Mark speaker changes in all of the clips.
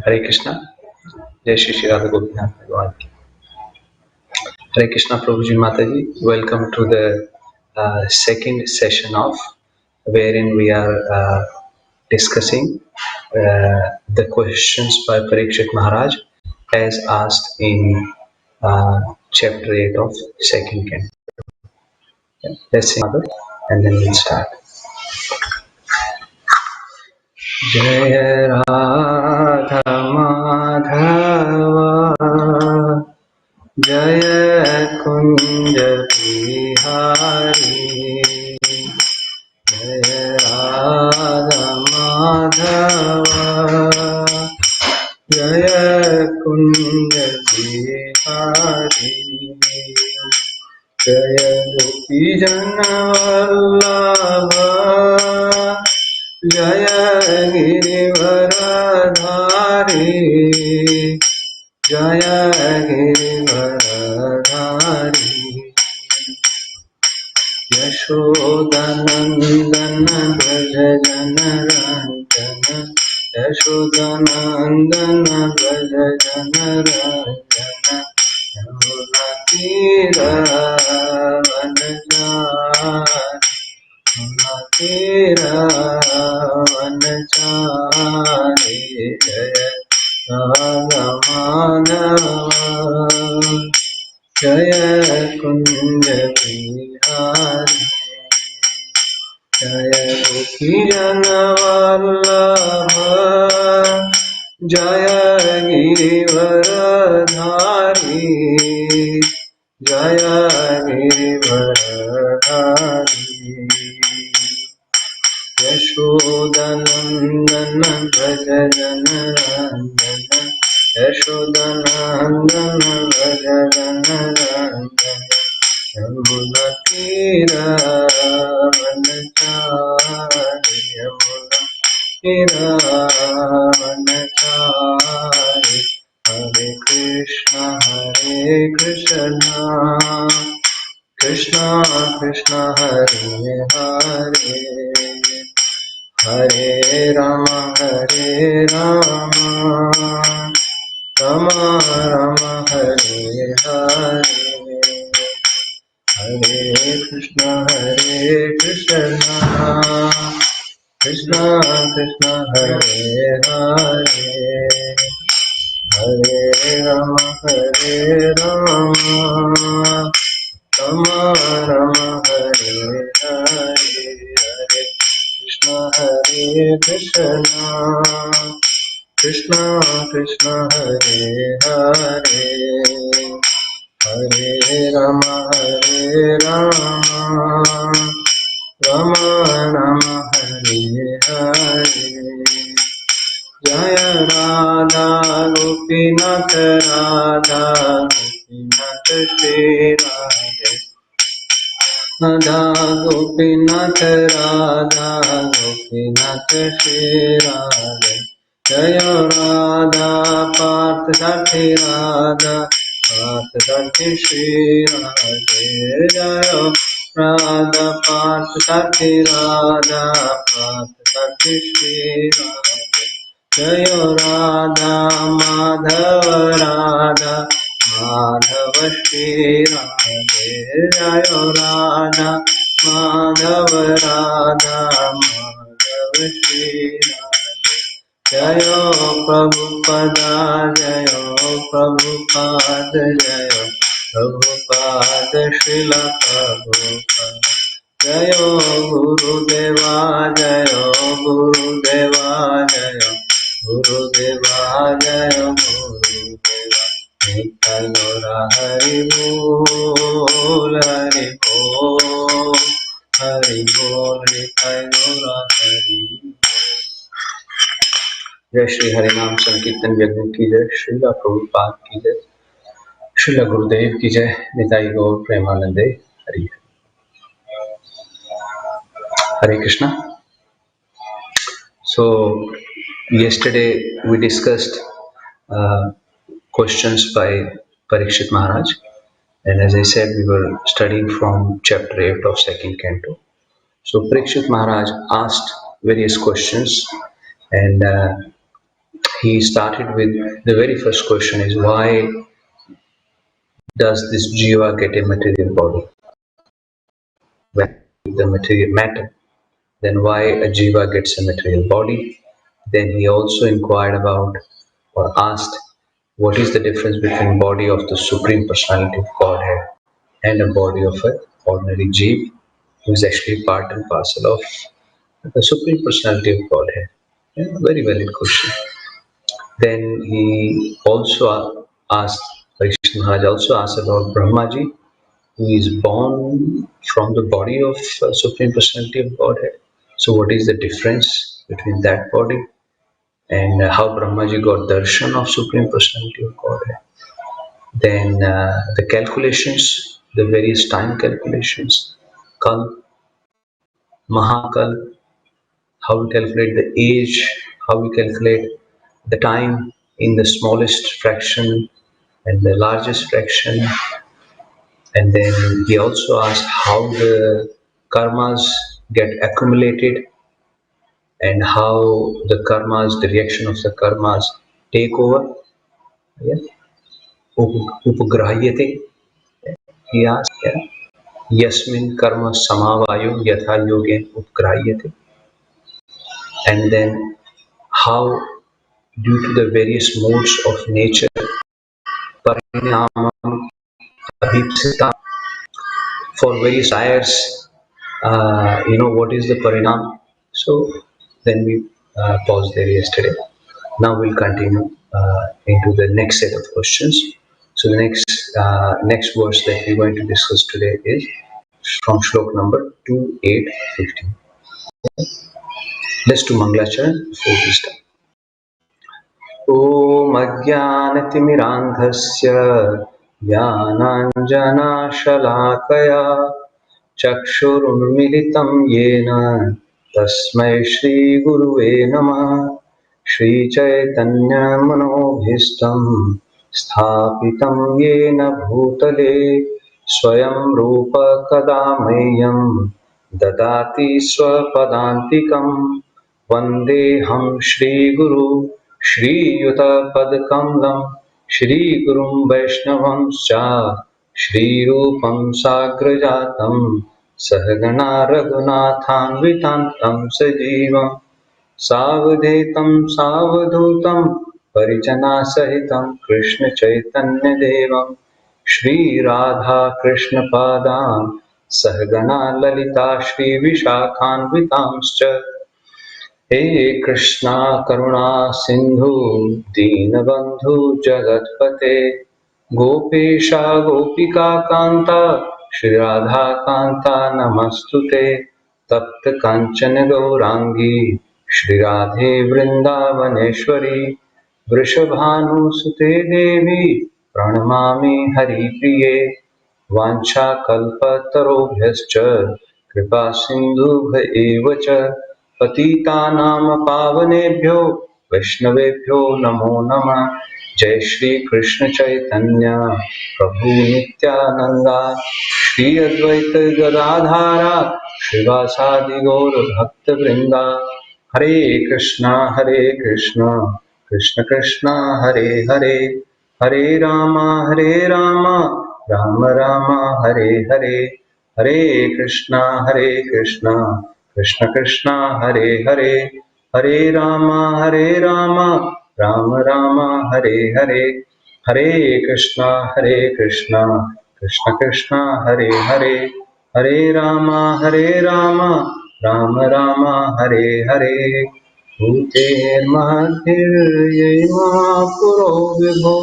Speaker 1: Hare Krishna. Jai Shri Shri Radha Gopinath Bhagavan Ki. Hare Krishna Prabhuji Mataji. Welcome to the second session of wherein we are discussing the questions by Parikshit Maharaj as asked in chapter 8 of second canto. Let's sing Mother and then we'll start. Jaya Radha Madhava Jaya Kunja Bihari Jaya Radha Madhava Jaya Kunja Bihari Jaya Gopi Jana Vallabha Jaya Girivaradhari Jaya Girivaradhari Yashodanandana Braja Janaranjana Yashodanandana Braja Janaranjana Yamuna Tira Vanachari Tira Vanachari Jaya Radha Madhava Jaya Kunja Bihari Jaya Gopi Jana Vallabha Jaya Girivaradhari Jaya Girivaradhari Yashodanandana Braja Janaranjana Yashodanandana Braja Janaranjana Yamuna Tira Vanachari Yamuna Tira Vanachari Hare Krishna Krishna Krishna Hare Hare Hare Rama Rama Rama Hare Hare Hare Krishna Krishna Krishna Hare Hare Hare Rama Rama Rama Hare Hare Hare Krishna Krishna Krishna Hare Hare Hare Rama Rama Rama Hare Hare Jaya Radha Gopinath Radha Gopinath Shri Radha Radha Gopinath Radha Gopinath Shri Radha Jaya Radha Parth Sathi Radha Parth Sathi Shri Radha Jaya Radha Parth Sathi Radha Parth Sathi Shri Radha Jaya Radha Madhava Radha Madhava Shri Radha Jaya Radha Madhava Radha Madhava Shri Radha Jaya Prabhupada Jaya Prabhupada Jaya Prabhupada Srila Prabhupada Jaya Gurudeva Jaya Gurudeva Jaya Gurudeva Jaya Gurudeva Nitai Gaura Hari Bol Hari Bol Hari Bol Nitai Gaura Hari जय श्री हरिनाम संकीर्तन यज्ञ की जय श्रीला प्रभुपाद की जय श्रीला गुरुदेव की जय निताई गौर प्रेमानंदे हरि हरे Krishna. So yesterday we discussed questions by Parikshit Maharaj, and as I said, we were studying from chapter 8 of second canto, So Parikshit Maharaj asked various questions, and he started with the very first question is, why does this jiva get a material body? When the material matter, then why a jiva gets a material body? Then he also inquired about or asked, what is the difference between body of the Supreme Personality of Godhead and a body of an ordinary jiva, who is actually part and parcel of the Supreme Personality of Godhead? Yeah, very valid question. Then he also asked, Parikshit Maharaj also asked about Brahmaji, who is born from the body of Supreme Personality of Godhead. So what is the difference between that body and how Brahmaji got darshan of Supreme Personality of Godhead? Then the calculations, the various time calculations, Kal, Mahakal, how we calculate the age, how we calculate the time in the smallest fraction and the largest fraction. And then he also asked how the karmas get accumulated and how the karmas, the reaction of the karmas take over. Yeah. Upagrahyate, he asked. Yeah. Yasmin karma samavayo yatha yogen upgrahyate. And then how, due to the various modes of nature, parinamam abhipsita, for various desires, what is the parinam? So then we paused there yesterday. Now we'll continue into the next set of questions. So the next verse that we're going to discuss today is from shlok number 2815. Let's do Manglacharan before we start. ॐ अज्ञानतिमिरान्धस्य ज्ञानाञ्जनशलाकया चक्षुरुन्मिलितं येन तस्मै श्रीगुरुवे नमः। श्रीचैतन्यमनोभीष्टं स्थापितं येन भूतले स्वयं रूप कदा मह्यं ददाति स्वपदान्तिकम्। वन्देऽहं श्रीगुरु श्रीयुतपदकमलं श्रीगुरुं वैष्णवंश्च श्रीरूपं साग्रजातं सहगणा रघुनाथान्वितं सजीवं सावधूतं सावधूतं परिजनसहितं कृष्णचैतन्यदेवं श्रीराधाकृष्णपादान् सहगणा ललिता श्रीविशाखान्वितांश्च। हे कृष्णा करुणा सिंधु दीनबंधु जगतपते गोपेशा गोपिका कांता श्री राधा कांता नमस्तुते। तप्त कांचन गौरांगी श्री राधे वृंदावनेश्वरी वृषभानुसुते देवी प्रणमामि हरिप्रिये। वाञ्छाकल्पतरुभ्यश्च कृपा सिन्धुभ्य एव च पतितानां पावनेभ्यो वैष्णवेभ्यो नमो नमः। जय श्री कृष्ण चैतन्य प्रभु नित्यानंदा श्री अद्वैत गदाधारा श्रीवासादि गौर भक्त वृंदा। हरे कृष्णा कृष्ण कृष्ण हरे हरे, हरे राम राम राम हरे हरे। हरे कृष्णा कृष्ण कृष्ण हरे हरे, हरे राम राम राम हरे हरे। हरे कृष्णा कृष्ण कृष्ण हरे हरे, हरे राम राम राम हरे हरे। भूतेर्महद्भिर्यैमा पुरो विभो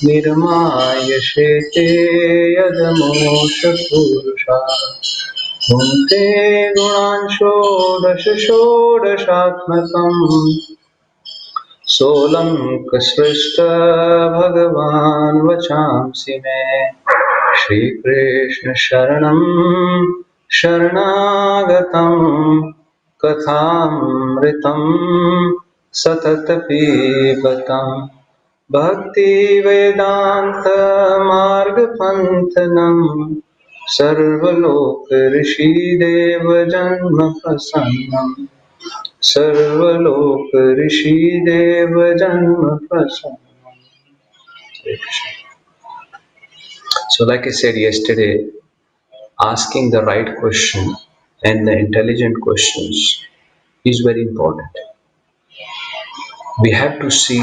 Speaker 1: निर्माय शेते यदमोषपुरुषा भुङ्क्ते गुणान् षोडशात्मकम्। सोऽलङ्कसृष्ट भगवान् वचांसि मे। श्रीकृष्ण शरणं शरणागतं कथामृतं सततपिबतं। भक्ति वेदांत मार्ग पंथनम सर्वलोक ऋषिदेव जन्म प्रसन्नम सर्वलोक ऋषिदेव जन्म प्रसन्नम. So like I said yesterday, asking the right question and the intelligent questions is very important. We have to see,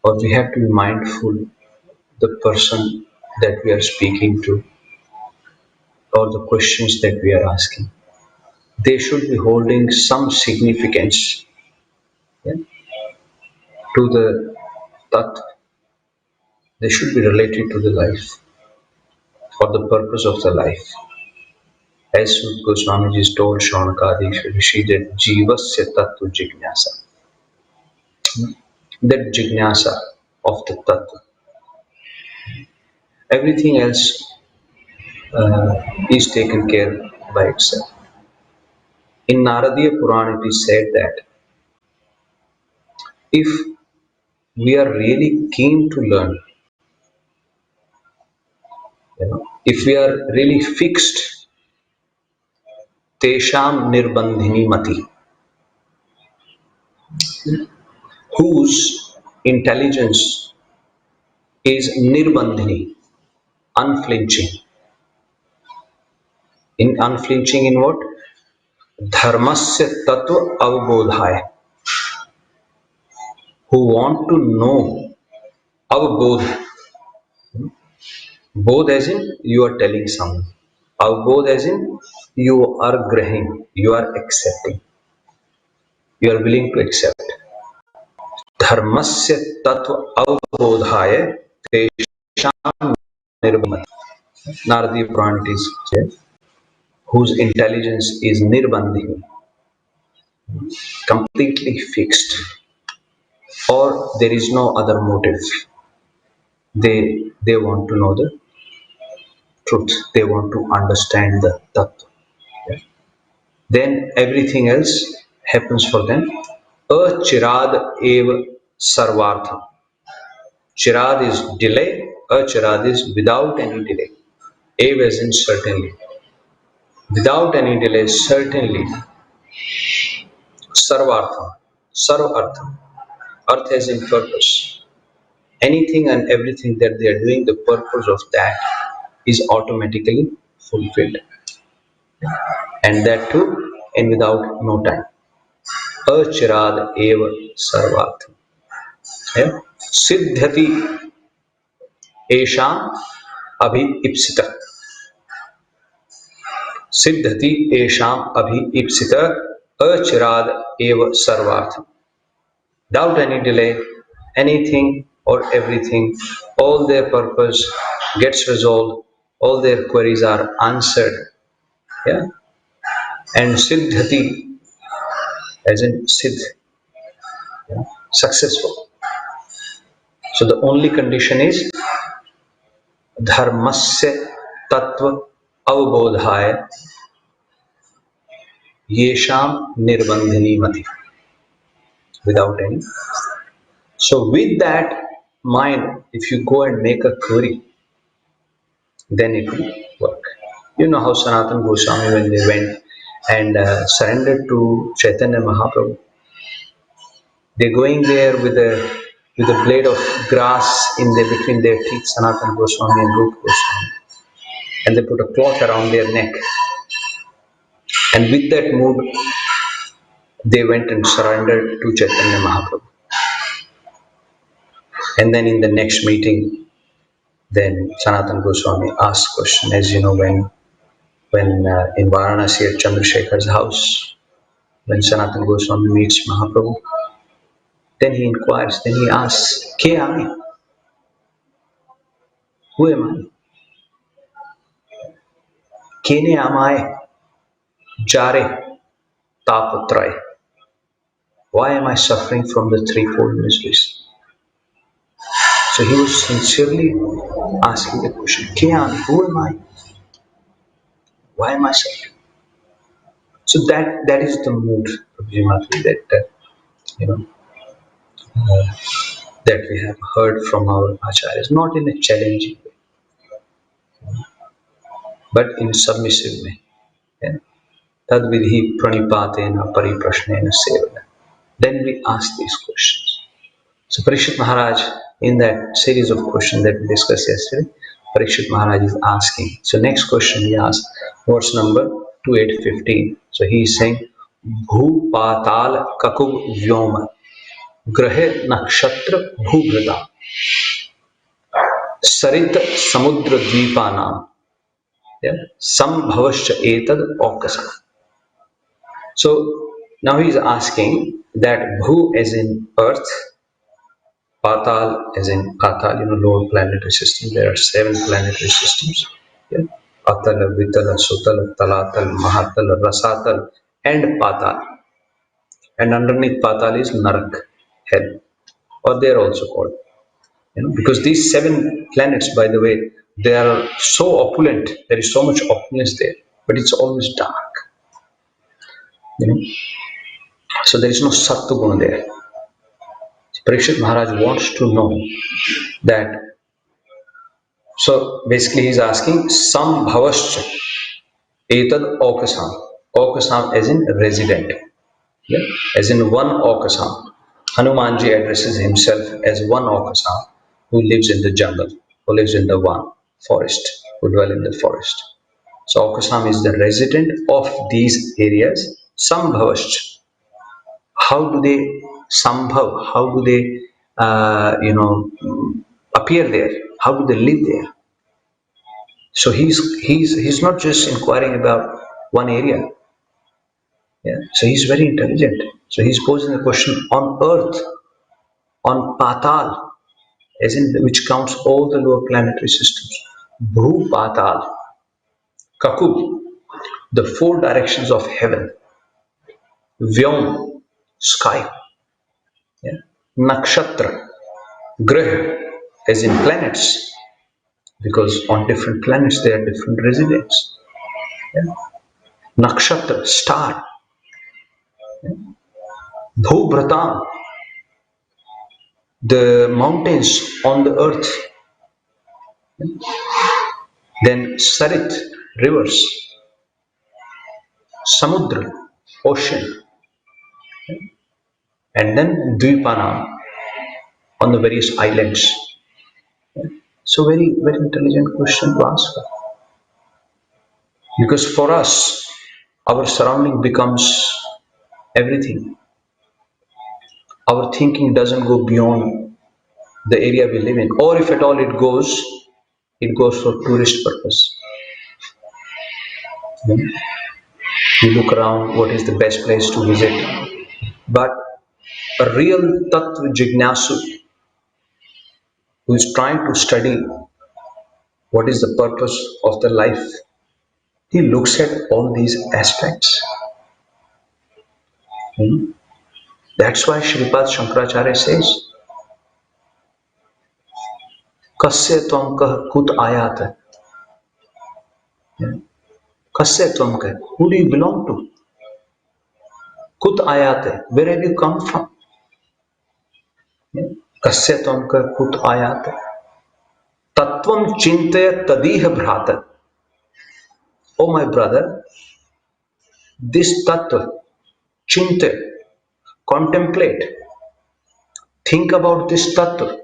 Speaker 1: or we have to be mindful the person that we are speaking to, or the questions that we are asking. They should be holding some significance, yeah, to the tat. They should be related to the life, for the purpose of the life. As Sut Goswami ji told Shaunakadi Rishi that Jivasya Tattva Jignasa. That Jignasa of the Tattva. Everything else is taken care by itself. In Naradiya Purana it is said that if we are really keen to learn, if we are really fixed, Tesham Nirbandhini Mati, whose intelligence is Nirbandhini, unflinching. In unflinching in what? Dharmasya Tattva Avbodhaya. Who want to know Avbodh. Bodh as in you are telling someone. Avbodh as in you are grahing, you are accepting. You are willing to accept. Dharmasya Tattva Avbodhaya Tesham Nirbandhini. Naradiya Purana it is said, whose intelligence is Nirbandhini, completely fixed, or there is no other motive. They want to know the truth. They want to understand the tattva. Then everything else happens for them. Achirad eva sarvartham. Chirad is delay. Achirad is without any delay. Eva as in certainly. Without any delay, certainly. Sarvartham. Sarvartham. Arth as in purpose. Anything and everything that they are doing, the purpose of that is automatically fulfilled. And that too, and without no time. Achirad eva sarvartham. Yeah? Siddhati esham abhi ipsita. Siddhati esham abhi ipsita achirad eva sarvartham. Without any delay, anything or everything, all their purpose gets resolved, all their queries are answered. Yeah? And siddhati as in siddh, yeah? Successful. So the only condition is dharmasya tattva avbodhaya yesham nirbandhini mati. Without any. So with that mind, if you go and make a query, then it will work. You know how Sanatana Goswami, when they went and surrendered to Chaitanya Mahaprabhu, they going there with a blade of grass in between their teeth, Sanatana Goswami and Rupa Goswami, and they put a cloth around their neck, and with that mood, they went and surrendered to Chaitanya Mahaprabhu. And then in the next meeting, then Sanatana Goswami asked question, as you know, when in Varanasi at Chandrasekhar's house, when Sanatana Goswami meets Mahaprabhu, then he inquires, then he asks, Ke ami? Who am I? Kene amai jare tapatrai. Why am I suffering from the threefold miseries? So he was sincerely asking the question, Ke ami? Who am I? Why am I suffering? So that is the mood of Jimati that you know that we have heard from our acharyas, not in a challenging way. but in a submissive way. Yeah? Tad vidhi pranipatena pariprashnena sevana. Then we ask these questions. So Parikshit Maharaj, in that series of questions that we discussed yesterday, Parikshit Maharaj is asking. So next question he asks, verse number 2815. So he is saying, Bhu patal kakub vyoma grahe nakshatra bhubrata sarit samudra dvipanam sambhavascha etad okasa. So now he is asking that Bhu as in earth, Patal as in Patal, lower planetary system. There are 7 planetary systems. Yeah? Atala, Vitala, Sutala, Talatal, Mahatal, Rasatal, and Patal. And underneath Patal is Narak, hell, or they are also called. Because these 7 planets, by the way, they are so opulent. There is so much opulence there, but it's always dark. So there is no Sattva there. Parikshit Maharaj wants to know that. So basically he's asking Sambhavascha Etad Okasam. Okasam as in resident. Yeah? As in one Okasam. Hanumanji addresses himself as one Okasam who lives in the jungle, who lives in the one forest, who dwell in the forest. So Okasam is the resident of these areas. Sambhavascha. How do they sambhav? How do they appear there? How do they live there? So he's not just inquiring about one area. Yeah. So he's very intelligent. So he's posing a question on earth, on Patal, as in which counts all the lower planetary systems. Bhu Patal, Kakub, the 4 directions of heaven. Vyom, sky. Yeah. Nakshatra, Grah, as in planets, because on different planets there are different residents. Yeah. Nakshatra, star. Yeah. Bhubratam, the mountains on the earth. Yeah. Then Sarit, rivers. Samudra, ocean. Yeah. And then Dvipanam, on the various islands. Yeah. So very, very intelligent question to ask. Because for us, our surrounding becomes everything. Our thinking doesn't go beyond the area we live in, or if at all it goes for tourist purpose. You look around, what is the best place to visit? But a real Tattva Jignasu who is trying to study what is the purpose of the life, he looks at all these aspects. That's why Shripad Shankaracharya says, Kasya tvam kah kut ayat. Kasya tvam kah, who do you belong to? Kut ayat, where have you come from? Kasya tvam kah kut ayat. Tattvam chintaya tadiha bhrata. Oh my brother, this tattva, chintaya, contemplate, think about this tattva.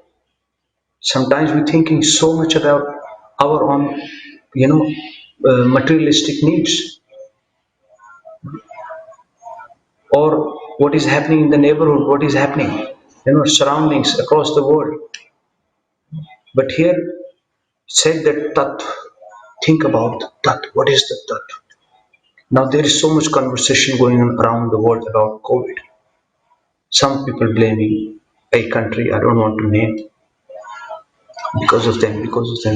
Speaker 1: Sometimes we're thinking so much about our own, materialistic needs, or what is happening in the neighborhood, what is happening, surroundings across the world. But here it said that tattva, think about the tattva. What is the tattva? Now there is so much conversation going on around the world about COVID. Some people blaming a country I don't want to name because of them.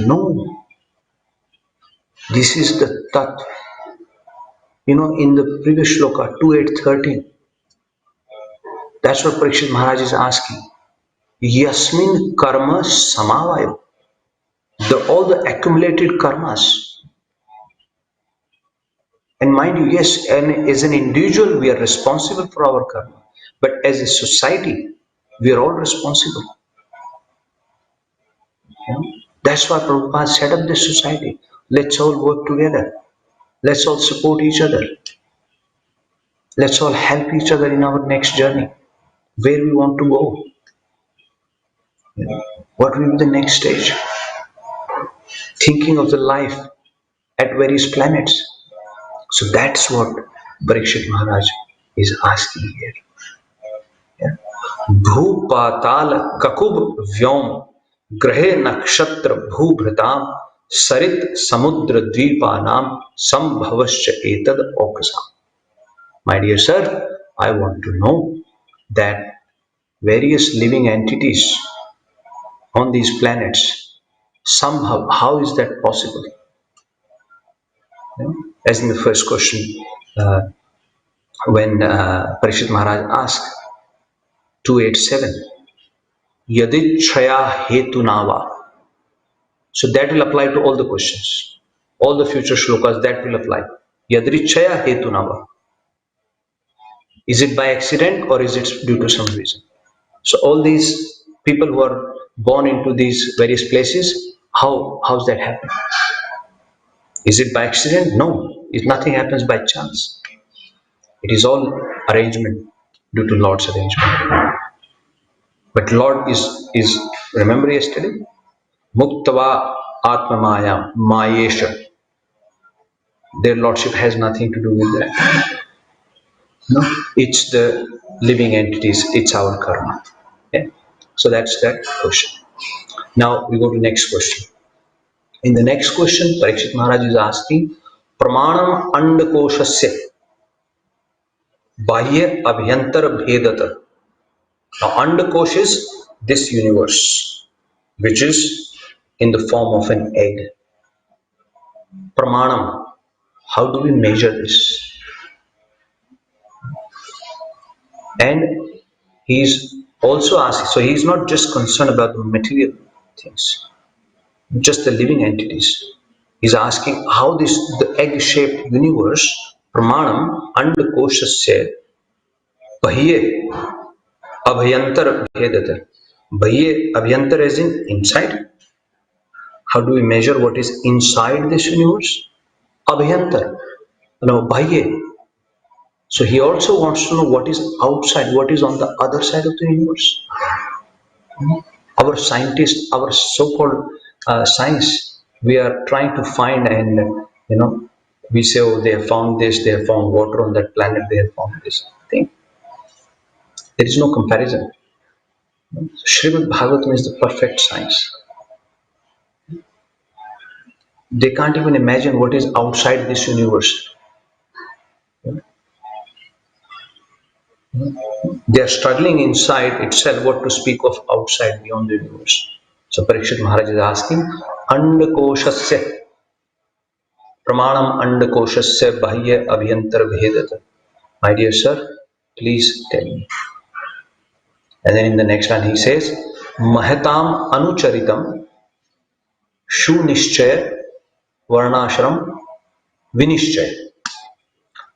Speaker 1: No, this is the tattva. In the previous shloka 2.8.13, that's what Parikshit Maharaj is asking. Yasmin karma samavayo. All the accumulated karmas. And mind you, yes, and as an individual, we are responsible for our karma. But as a society, we are all responsible. That's why Prabhupada set up this society. Let's all work together. Let's all support each other. Let's all help each other in our next journey, where we want to go. What will be the next stage? Thinking of the life at various planets. So that's what Parikshit Maharaj is asking here. Yeah. भूपाताल ककुब व्योम ग्रहे नक्षत्र भूभृताम सरित समुद्र द्वीपानाम संभवश्च एतद औकसा. My dear sir, I want to know that various living entities on these planets, somehow, how is that possible? As in the first question, when Parikshit Maharaj asked 287, Yadichaya Hetunava. So that will apply to all the questions. All the future shlokas, that will apply. Yadrichaya Hetunava. Is it by accident or is it due to some reason? So all these people who are born into these various places, how's that happen? Is it by accident? No. Nothing happens by chance. It is all arrangement due to Lord's arrangement. But Lord is remember yesterday? Muktava Atma Maya Mayesha. Their Lordship has nothing to do with that. No, it's the living entities, it's our karma. Yeah? So that's that question. Now we go to next question. In the next question, Parikshit Maharaj is asking, Pramanam Andakoshasya Bahya Abhyantar Bhedata. Now Andakosh is this universe, which is in the form of an egg. Pramanam, how do we measure this? And he's also asking, so he's not just concerned about the material things, just the living entities. He's asking how the egg-shaped universe, Pramanam Andakoshasya Bahye Abhyantar Bhedata. Bahye Abhyantar as in inside. How do we measure what is inside this universe? Abhyantar. No, Bahye. So he also wants to know what is outside, what is on the other side of the universe. Our scientists, our so-called science, we are trying to find, and we say, oh, they have found this, they have found water on that planet, they have found this thing. There is no comparison. Srimad Bhagavatam is the perfect science. They can't even imagine what is outside this universe. They are struggling inside itself, what to speak of outside, beyond the universe. So Parikshit Maharaj is asking, Andakoshasya Pramanam Andakoshasya Bahya Abhyantar Bhedata. My dear sir, please tell me. And then in the next line he says, Mahatam Anucharitam Shu Nishchaya Varnashram Vinishchaya.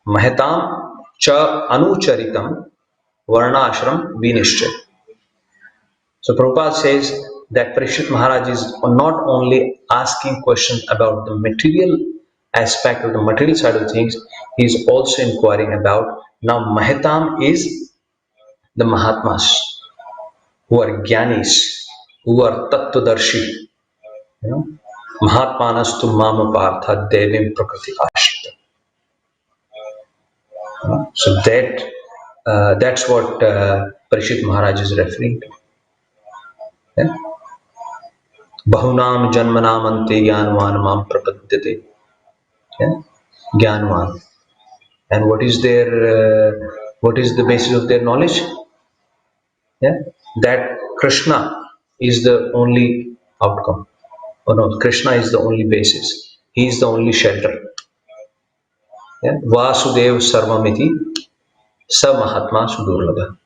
Speaker 1: Mahatam Cha Anucharitam Varnashram Vinishchaya. So Prabhupada says that Parikshit Maharaj is not only asking questions about the material aspect of the material side of things, he is also inquiring about, now Mahatam is the Mahatmas, who are Gyanis, who are Tattvadarshi. Mahatmanas tu mama partha devim prakriti ashrita. So that's what Parikshit Maharaj is referring to. Yeah? Bahunam janmanamante jnanvan mam prapadyate. Yeah? Jnanvan. And what is the basis of their knowledge? Yeah? That Krishna is the only outcome. Oh no, Krishna is the only basis. He is the only shelter. Yeah? Vasudev sarvamiti sa mahatma sudurlabha.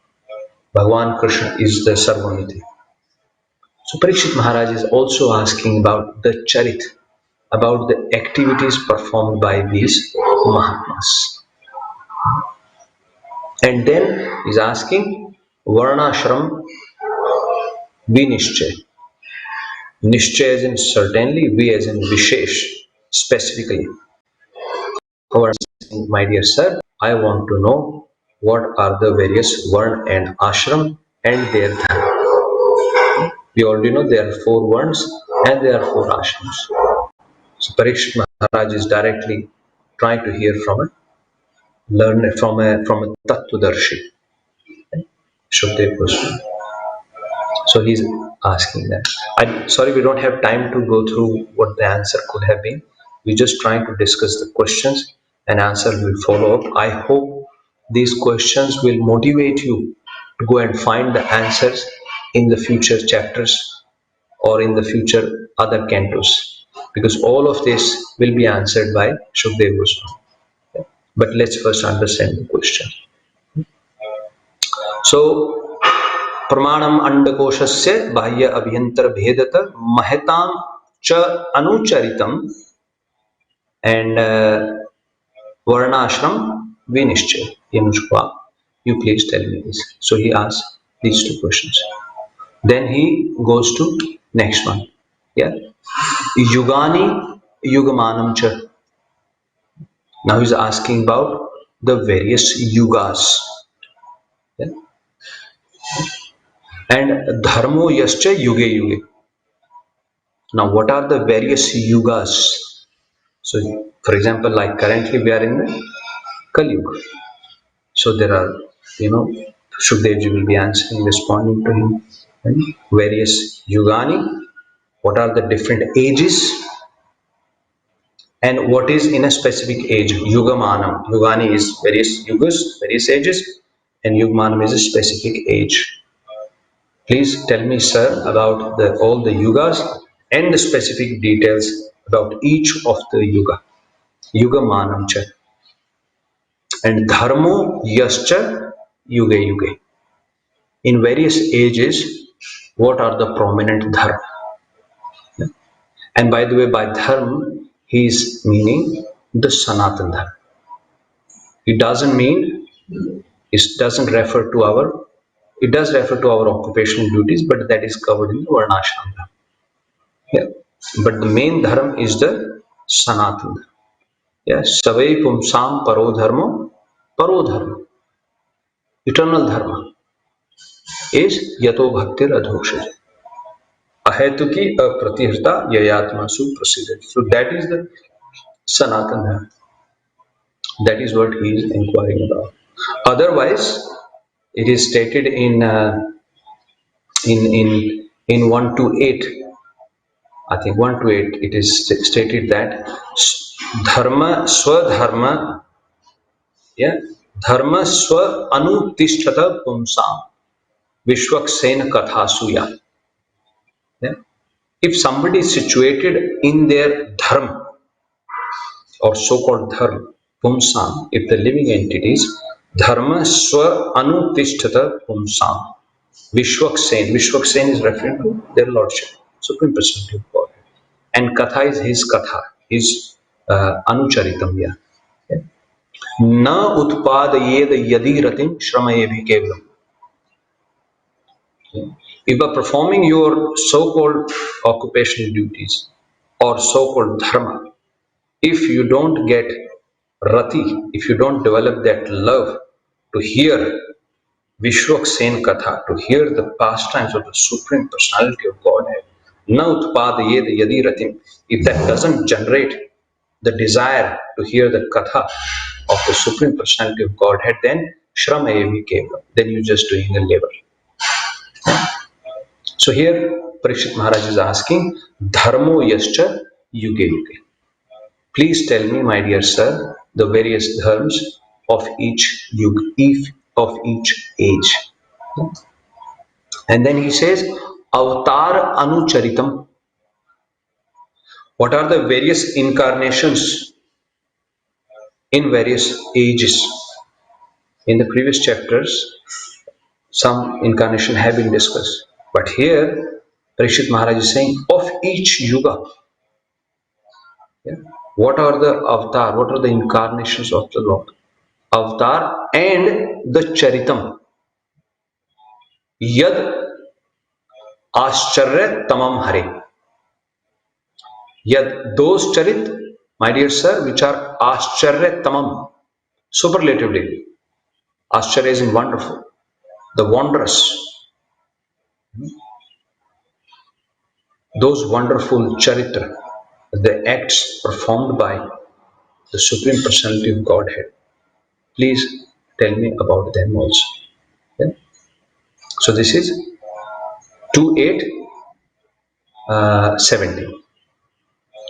Speaker 1: Bhagwan Krishna is the sarvamiti. So Parikshit Maharaj is also asking about the charit, about the activities performed by these Mahatmas. And then he's asking Varnashram Vinishchay. Nishchay as in certainly, V as in Vishesh. specifically. My dear sir, I want to know what are the various Varna and Ashram and their dharma. We already know there are 4 Varnas and there are 4 Ashrams. So Parikshit Maharaj is directly trying to hear from a learner, from a Tattvadarshi, Shukdev Goswami. So he's asking that. Sorry, we don't have time to go through what the answer could have been. We're just trying to discuss the questions and answer will follow up. I hope these questions will motivate you to go and find the answers in the future chapters or in the future other cantos, because all of this will be answered by Shukdev Goswami. But let's first understand the question. So, प्रमाणम अंडकोशस्य बाह्य अभ्यंतर भेदत महतां च अनुचरितम and varnashram vinishchay. Yanushka, you please tell me this. So he asks these 2 questions. Then he goes to next one. Yeah, yugani yugamanam cha. Now he's asking about the various yugas. Yeah? And dharmo yascha yuge yuge. Now, what are the various yugas? So, for example, like currently we are in the Kali Yuga. So there are, Shukdevji will be answering, responding to him. And various yugani, what are the different ages, and what is in a specific age? Yugamanam. Yugani is various yugas, various ages, and Yugmanam is a specific age. Please tell me, sir, about all the yugas and the specific details about each of the yuga. Yuga manam cha. And dharmo yascha yuge yuge. In various ages, what are the prominent dharma? And by the way, by dharma, he is meaning the Sanatan dharma. It doesn't mean, it doesn't refer to our, it does refer to our occupational duties, but that is covered in the Varnashram dharma. Yeah. But the main dharma is the Sanatan dharma. Yes, savai pumsam paro dharma. Eternal dharma is yato bhaktir adhokshaja. Ahetuki apratihta yayatma suprasiddhati. So that is the Sanatan dharma. That is what he is inquiring about. Otherwise, it is stated in 1 to 8. I think 1 to 8. It is stated that dharma swadharma, yeah, dharma swa anutishthata pumsam vishwaksena kathasuya. Yeah. If somebody is situated in their dharma or so-called dharma, pumsam, if the living entities, dharma swa anutishthata pumsam Vishwaksen is referring to their lordship, Supreme Personality of God. And Katha is his Katha, his Anucharitam. Yeah. Na utpadayed yadi ratim shramayebhi kevalam. If by performing your so-called occupational duties or so-called dharma, if you don't get rati, if you don't develop that love to hear Vishwaksen Katha, to hear the pastimes of the Supreme Personality of Godhead, na utpadayed yadi ratim, if that doesn't generate the desire to hear the Katha of the Supreme Personality of Godhead, then Shramayevi Kevalam, then you're just doing a labor. So here Parikshit Maharaj is asking, Dharmo yascha yuge yuge. Please tell me, my dear sir, the various dharmas of each yuga, of each age. And then he says, Avatar Anucharitam. What are the various incarnations in various ages? In the previous chapters, some incarnation have been discussed. But here, Parikshit Maharaj is saying, of each yuga, yeah, what are the avatar, what are the incarnations of the Lord? Avatar and the Charitam. Yad Ascharya Tamam Hare. Yad, those charit, my dear sir, which are Ascharya Tamam, superlatively. Ascharya is in wonderful, the wondrous, those wonderful charitra, the acts performed by the Supreme Personality of Godhead. Please tell me about them also. Yeah? So this is 2870.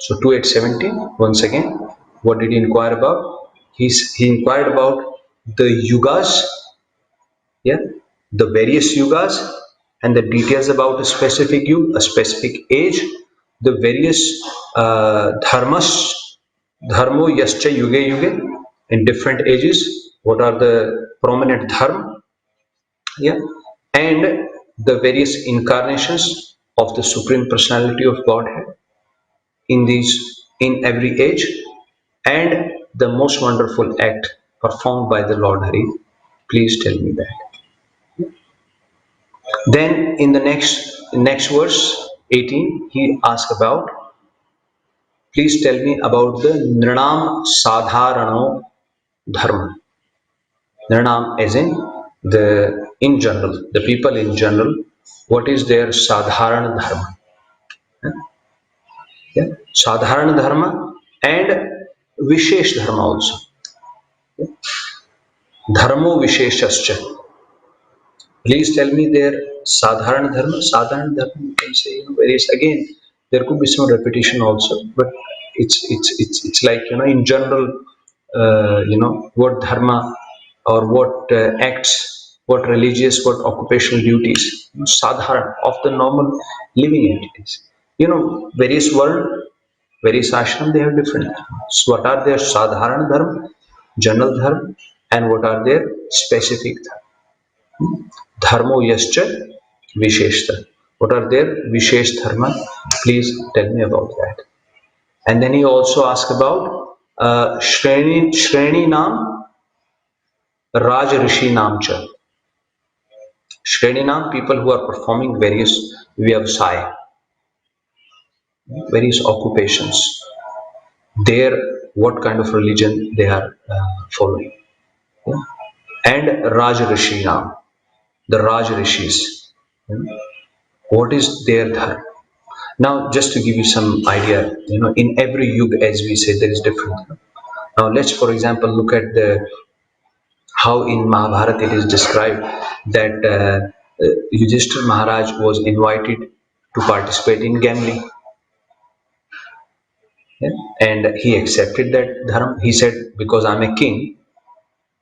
Speaker 1: So 2870, once again, what did he inquire about? He inquired about the yugas, yeah, the various yugas, and the details about a specific yuga, a specific age, the various dharmas, dharmo yascha yuge yuge, in different ages, what are the prominent dharma, yeah, and the various incarnations of the Supreme Personality of Godhead in every age, and the most wonderful act performed by the Lord Hari. Please tell me that. Then in the next verse 18, he asked about, please tell me about the Nrinam Sadharano Dharma. Nrinam as in general, the people in general, what is their Sadharana Dharma? Yeah? Sadharana Dharma and Vishesh Dharma also. Dharmo Visheshascha. Please tell me their Sadharana Dharma. Sadharana Dharma, you can say, various, again, there could be some repetition also, but it's like, in general, what dharma or what acts, what religious, what occupational duties, sadharan, of the normal living entities. Various world, various ashram, they have different dharma. So what are their sadharana dharma, general dharma, and what are their specific dharma? Dharmo yascha visheshta. What are their vishesh dharma? Please tell me about that. And then he also asked about Shreni Nam Raj Rishi Namcha. Shreni Nam, people who are performing various vyavasaya, various occupations. Their, what kind of religion they are following. Yeah? And Raj Rishi Nam, the Raj Rishis. What is their dharma? Now, just to give you some idea, in every yuga, as we say, there is different. Now, let's, for example, look at how in Mahabharata it is described that Yudhishthira Maharaj was invited to participate in gambling. Yeah? And he accepted that dharma. He said, because I'm a king,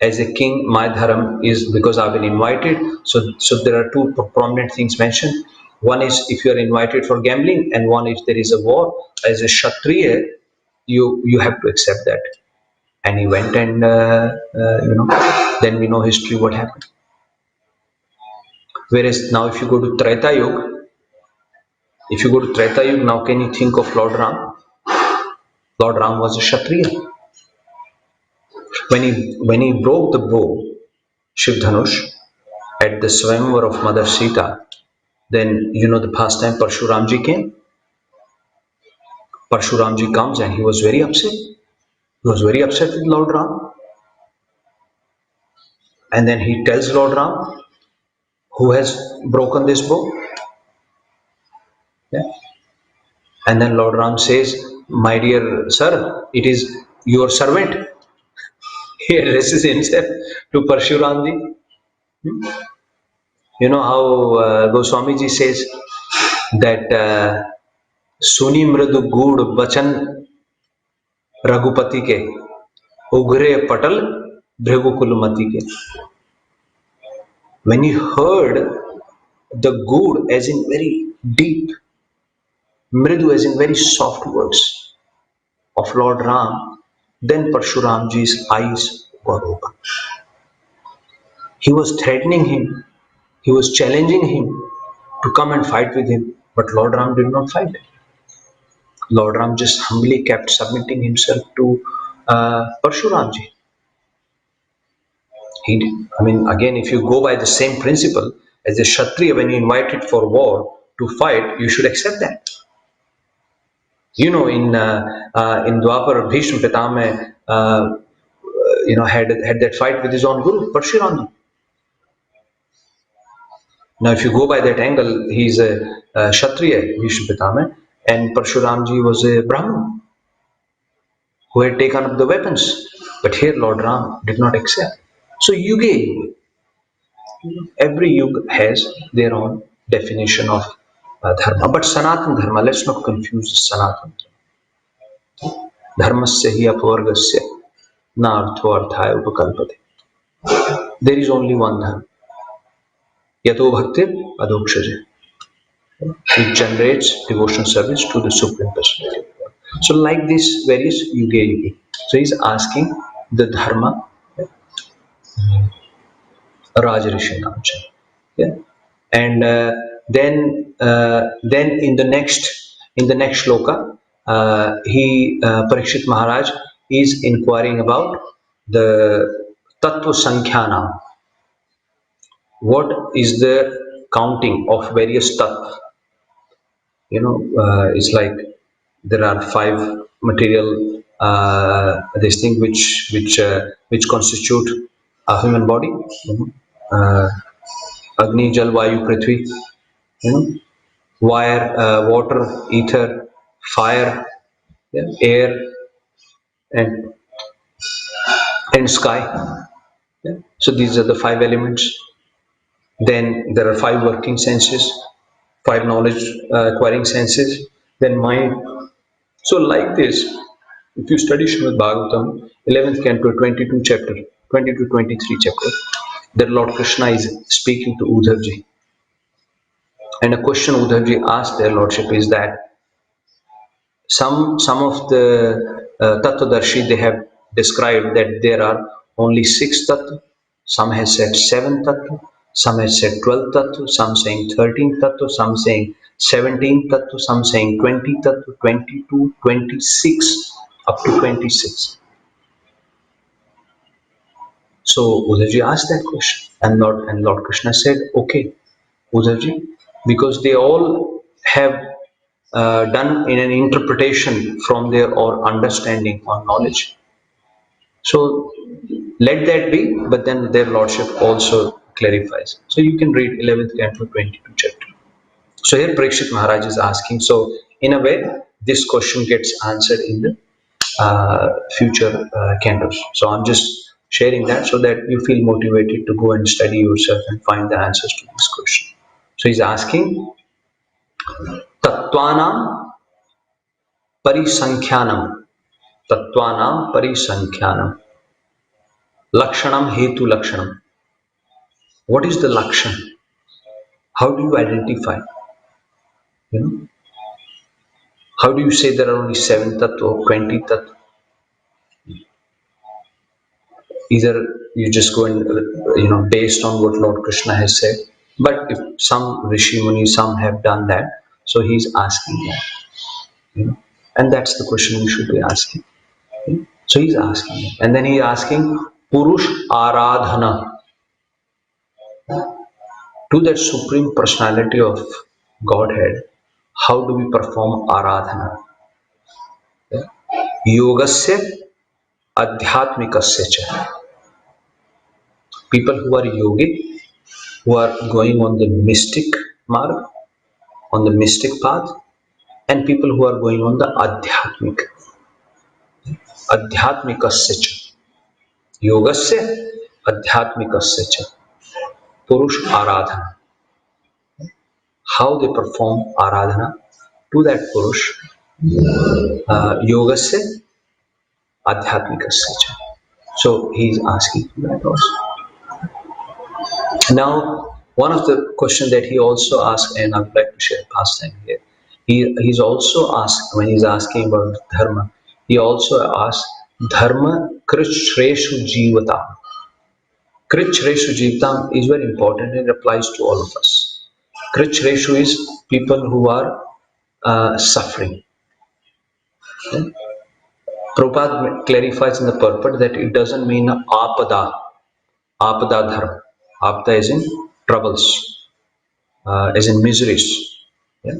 Speaker 1: as a king, my dharma is because I've been invited. So there are two prominent things mentioned. One is if you are invited for gambling, and one if there is a war. As a Kshatriya, you have to accept that. And he went, and then we know history what happened. Whereas now if you go to Treta Yuga, now can you think of Lord Ram? Lord Ram was a Kshatriya. When he broke the bow, Shiv Dhanush, at the Swayamvar of Mother Sita, then the pastime Parshuramji came. Parshuramji comes and he was very upset. He was very upset with Lord Ram. And then he tells Lord Ram, who has broken this bow? Yeah. And then Lord Ram says, my dear sir, it is your servant. He addresses himself to Parshuramji. You know how Goswamiji says that Suni Mridu Gud Bachan Raghupati ke Ugre Patal Bhrigu ke. When he heard the good as in very deep, Mridu as in very soft words of Lord Ram, then Parshuramji's eyes got open. He was threatening him, he was challenging him to come and fight with him, but Lord Ram did not fight. Lord Ram just humbly kept submitting himself to Parshuramji. Again, if you go by the same principle, as a Kshatriya, when you invited for war to fight, you should accept that. In Dwapar, Bhishma Pitama, had that fight with his own guru, Parshuramji. Now, if you go by that angle, he's a Kshatriya, Bhishma Pitama, and Parshuramji was a Brahmin who had taken up the weapons. But here, Lord Ram did not accept. So, Yuge, every yuga has their own definition of dharma. But Sanatana Dharma, let's not confuse Sanatana Dharma. Dharmasya hi apvargasya na artho arthaya upakalpate. There is only one dharma. Yato bhaktir adhokshaja. It generates devotional service to the Supreme Personality. So like this various yuga. So he's asking the dharma Rajarishi Namcha. Yeah. And then in the next shloka, Parikshit Maharaj is inquiring about the Tattva Sankhyanam. What is the counting of various tattva? It's like there are 5 material this thing which constitute a human body. Agni, Jal, Vayu, Prithvi. Water, ether, fire, yeah, air, and sky. Yeah. So these are the 5 elements. Then there are 5 working senses, 5 knowledge acquiring senses. Then mind. So like this, if you study Srimad Bhagavatam, 11th canto, 22 chapter, 22-23 chapter, that Lord Krishna is speaking to Uddhavji. And a question Uddhavji asked their Lordship is that some of the Tattvadarshi, they have described that there are only 6 Tattva. Some has said 7 Tattva. Some has said 12 Tattva. Some saying 13 Tattva. Some saying 17 Tattva. Some saying 20 Tattva, 22, 26, up to 26. So Uddhavji asked that question, and Lord Krishna said, "Okay, Uddhavji, because they all have done in an interpretation from their or understanding or knowledge. So let that be, but then their Lordship also clarifies." So you can read 11th canto, 22 chapter. So here Parikshit Maharaj is asking. So in a way, this question gets answered in the future cantos. So I'm just sharing that so that you feel motivated to go and study yourself and find the answers to this question. So he's asking, Tattvanam Parisankyanam. Tattvanam Parisankyanam. Lakshanam Hetu Lakshanam. What is the Lakshan? How do you identify? How do you say there are only 7 tattva or 20 tattva? Either you just go and, based on what Lord Krishna has said. But if some Rishi Muni, some have done that, so he's asking that. And that's the question we should be asking. So he's asking. And then he's asking, Purush Aradhana. To that Supreme Personality of Godhead, how do we perform Aradhana? Yogasya Adhyatmikasya cha. People who are yogic, who are going on the mystic marg, on the mystic path, and people who are going on the Adhyatmikasya cha. Yogasya Adhyatmikasya cha. Purush Aradhana. How they perform Aradhana to that Purush. Yogasya Adhyatmikasya cha. So he is asking that also. Now, one of the questions that he also asked, and I would like to share pastime here. He's also asked, when he's asking about dharma, he also asked, Dharma Krishreshu Jivatam. Krishreshu Jivatam is very important and it applies to all of us. Krishreshu is people who are suffering. Okay? Prabhupada clarifies in the purport that it doesn't mean apada dharma. Apada is in troubles, as in miseries. Yeah?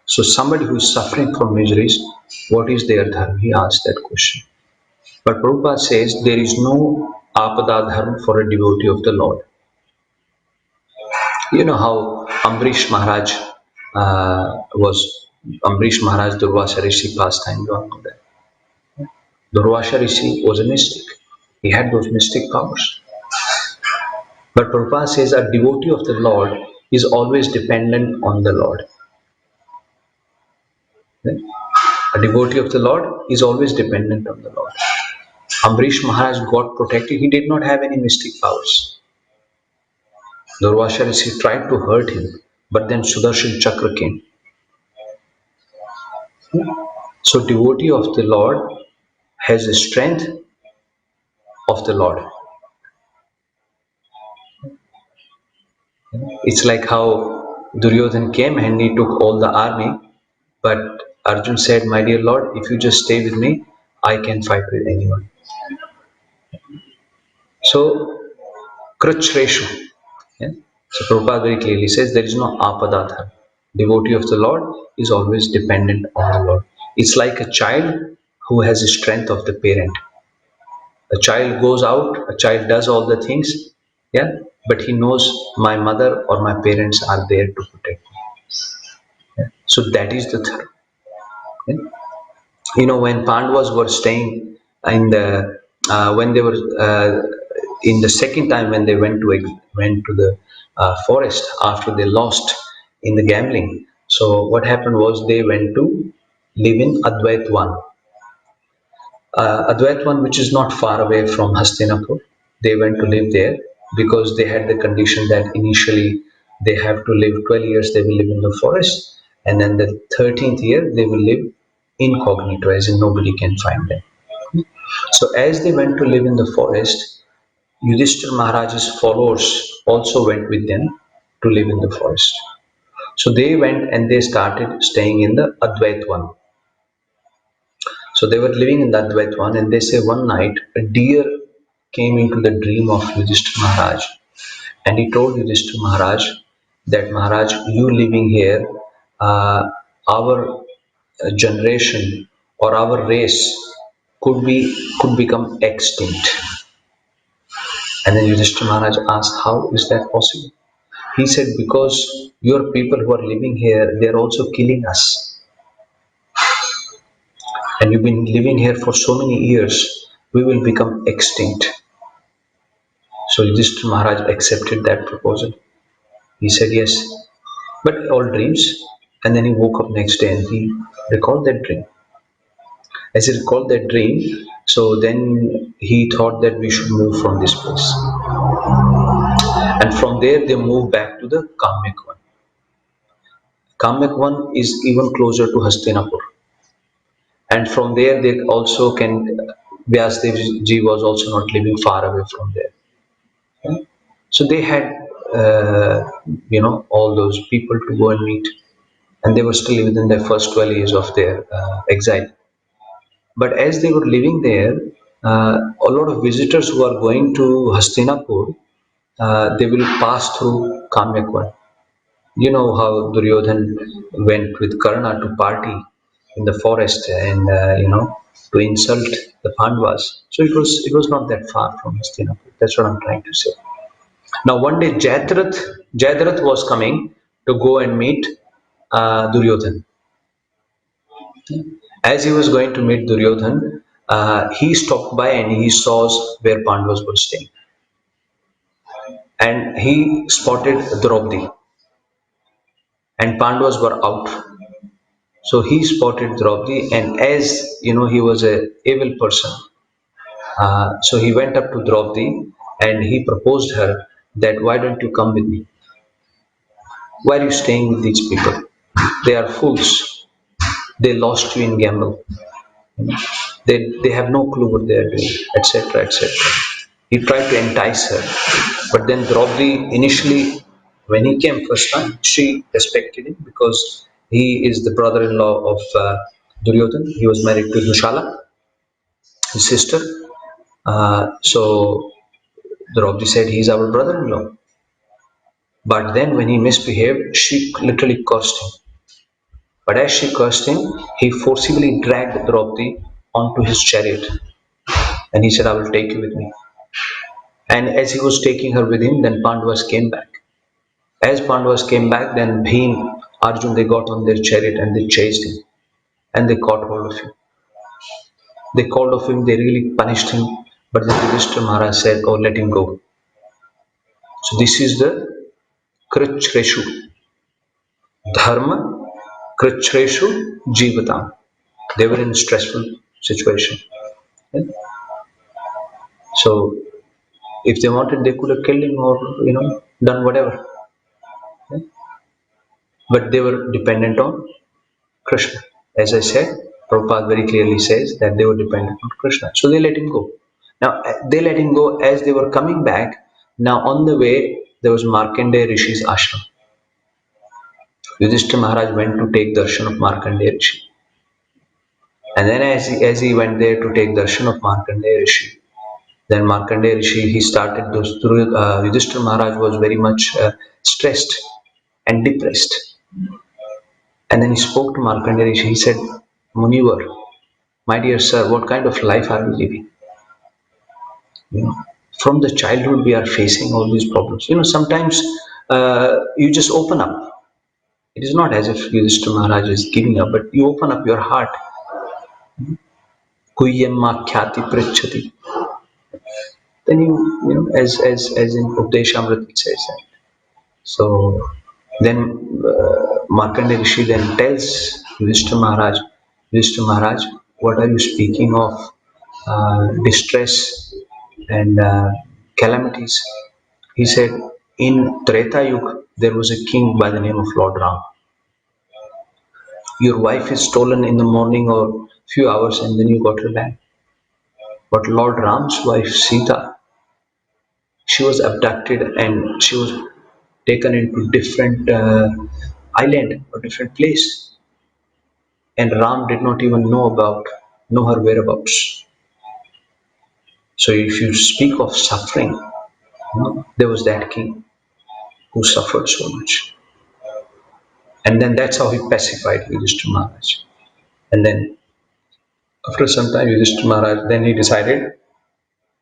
Speaker 1: So somebody who is suffering from miseries, What is their dharma? He asked that question. But Prabhupada says there is no apada dharma for a devotee of the Lord. You know how Ambrish Maharaj Ambrish Maharaj Durvasa Rishi pastime, you all know that. Durvasa Rishi was a mystic. He had those mystic powers. But Prabhupada says a devotee of the Lord is always dependent on the Lord. A devotee of the Lord is always dependent on the Lord. Ambrish Maharaj got protected. He did not have any mystic powers. Durvasa Rishi tried to hurt him, but then Sudarshan Chakra came. So devotee of the Lord has the strength of the Lord. It's like how Duryodhan came and he took all the army, but Arjun said, "My dear Lord, if you just stay with me, I can fight with anyone." So, Krachreshu. Yeah? So Prabhupada very clearly says there is no apadatha. Devotee of the Lord is always dependent on the Lord. It's like a child who has the strength of the parent. A child goes out, a child does all the things, yeah, but he knows my mother or my parents are there to protect me. Yeah? So that is the third. Yeah? You know, when Pandavas were staying in the when they were in the second time when they went to the forest after they lost in the gambling. So what happened was they went to live in Advaitwan. Advaitwan, which is not far away from Hastinapur. They went to live there because they had the condition that initially they have to live 12 years, they will live in the forest, and then the 13th year they will live incognito, as in nobody can find them. So as they went to live in the forest, Yudhishthira Maharaj's followers also went with them to live in the forest. So they went and they started staying in the Advaitwan. So they were living in that Advaitwan, and they say one night a deer came into the dream of Yudhishthira Maharaj, and he told Yudhishthira Maharaj that Maharaj, you living here, our generation or our race could become extinct. And then Yudhishthira Maharaj asked, how is that possible? He said, because your people who are living here, they are also killing us. And you've been living here for so many years, we will become extinct. So Yudhishthira Maharaj accepted that proposal. He said yes, but all dreams. And then he woke up next day and he recalled that dream. As he recalled that dream, so then he thought that we should move from this place. And from there they moved back to the Kamyak one. Kamyak one is even closer to Hastinapur. And from there they also can, Vyasdev ji was also not living far away from there. Okay? So they had, all those people to go and meet, and they were still within their first 12 years of their exile. But as they were living there, a lot of visitors who are going to Hastinapur, they will pass through Kamyakwan. You know how Duryodhan went with Karna to party in the forest and to insult the Pandavas. So it was not that far from Hastinapur. That's what I'm trying to say. Now one day Jayadratha was coming to go and meet Duryodhan. As he was going to meet Duryodhan, he stopped by and he saw where Pandavas were staying. And he spotted Draupadi. And Pandavas were out. So he spotted Draupadi, and as you know, he was a evil person. So he went up to Draupadi and he proposed her that, why don't you come with me? Why are you staying with these people? They are fools. They lost you in gamble. They have no clue what they are doing, etc., etc. He tried to entice her, but then Draupadi initially, when he came first time, she respected him because he is the brother-in-law of Duryodhan. He was married to Dushala, his sister. So Draupadi said, "He is our brother-in-law." But then when he misbehaved, she literally cursed him. But as she cursed him, he forcibly dragged Draupadi onto his chariot. And he said, I will take you with me. And as he was taking her with him, then Pandavas came back. As Pandavas came back, then Bhim, Arjun, they got on their chariot and they chased him. And they caught hold of him. They called of him, they really punished him. But the Yudhishthira Maharaj said, oh, let him go. So this is the Krichreshu. Dharma Krichreshu Jivatam. They were in a stressful situation. Yeah? So if they wanted, they could have killed him or done whatever. Yeah? But they were dependent on Krishna. As I said, Prabhupada very clearly says that they were dependent on Krishna. So they let him go. Now they let him go as they were coming back. Now on the way there was Markandeya Rishi's ashram. Yudhishthira Maharaj went to take darshan of Markandeya Rishi. And then as he went there to take darshan of Markandeya Rishi, then Markandeya Rishi, he started those through Yudhishthira Maharaj was very much stressed and depressed. And then he spoke to Markandeya Rishi. He said, Munivar, my dear sir, what kind of life are we living? From the childhood we are facing all these problems. Sometimes you just open up. It is not as if Yudhishthira Maharaj is giving up, but you open up your heart. Kuyamma khyati prichati. Then as in Updeshamrit it says that. So then Markandeya Rishi then tells Yudhishthira Maharaj, what are you speaking of distress and calamities? He said, in Treta Yuga there was a king by the name of Lord Ram. Your wife is stolen in the morning or few hours and then you got her back. But Lord Ram's wife Sita, she was abducted and she was taken into different island or different place. And Ram did not even know her whereabouts. So if you speak of suffering, there was that king who suffered so much. And then that's how he pacified Yudhishthira Maharaj. And then after some time Yudhishthira Maharaj, then he decided,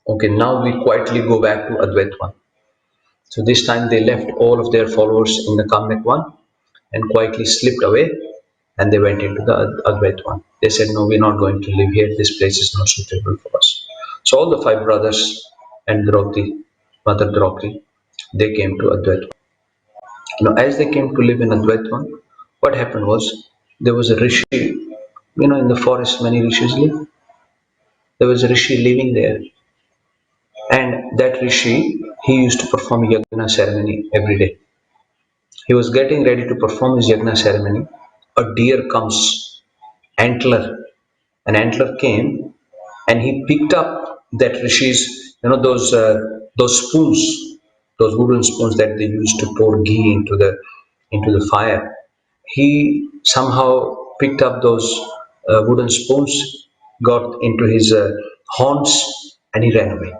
Speaker 1: okay, now we quietly go back to Advaita. So this time they left all of their followers in the Kamyak one and quietly slipped away and they went into the Advaita one. They said, no, we're not going to live here. This place is not suitable for us. So all the 5 brothers and Draupadi, Mother Draupadi, they came to Advaita. As they came to live in Advaita, what happened was, there was a Rishi, in the forest many Rishis live. There was a Rishi living there. And that Rishi, he used to perform Yagna ceremony every day. He was getting ready to perform his Yagna ceremony. A deer comes, an antler came, and he picked up that Rishi's, those spoons, those wooden spoons that they used to pour ghee into the fire. He somehow picked up those wooden spoons, got into his horns, and he ran away.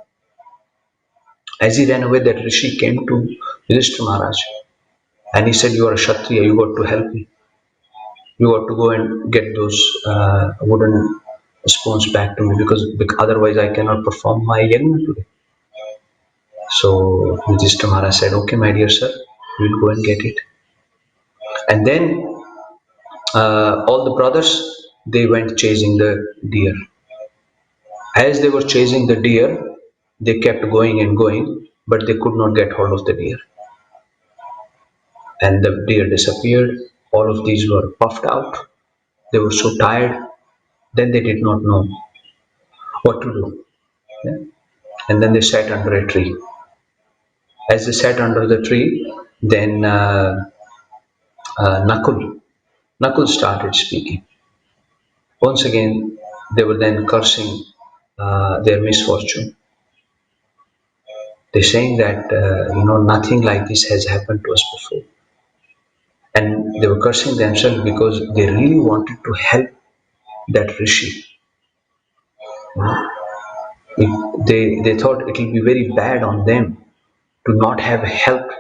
Speaker 1: As he ran away, that Rishi came to Yudhishthira Maharaj and he said, you are a Kshatriya, you got to help me. You got to go and get those wooden spoons back to me because otherwise I cannot perform my yagna today. So Yudhishthira Maharaj said, okay, my dear sir, we will go and get it. And then all the brothers, they went chasing the deer. As they were chasing the deer, they kept going and going, but they could not get hold of the deer. And the deer disappeared. All of these were puffed out. They were so tired. Then they did not know what to do. Yeah? And then they sat under a tree. As they sat under the tree, then Nakul started speaking. Once again, they were then cursing their misfortune. They're saying that, nothing like this has happened to us before. And they were cursing themselves because they really wanted to help that Rishi. They thought it will be very bad on them to not have help.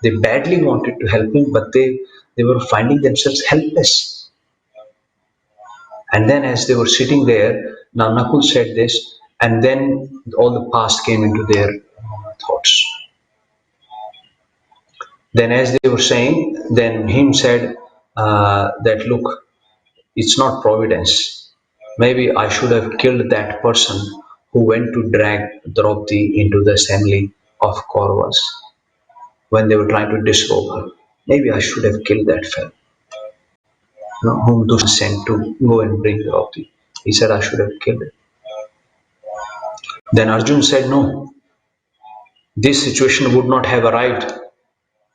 Speaker 1: They badly wanted to help him, but they were finding themselves helpless. And then as they were sitting there, now Nakul said this, and then all the past came into their thoughts. Then as they were saying, then Bhim said that, look, it's not providence. Maybe I should have killed that person who went to drag Draupadi into the assembly of Kauravas when they were trying to disrobe her. Maybe I should have killed that fellow, whom Dushtan sent to go and bring Draupadi. He said I should have killed him. Then Arjun said, no, this situation would not have arrived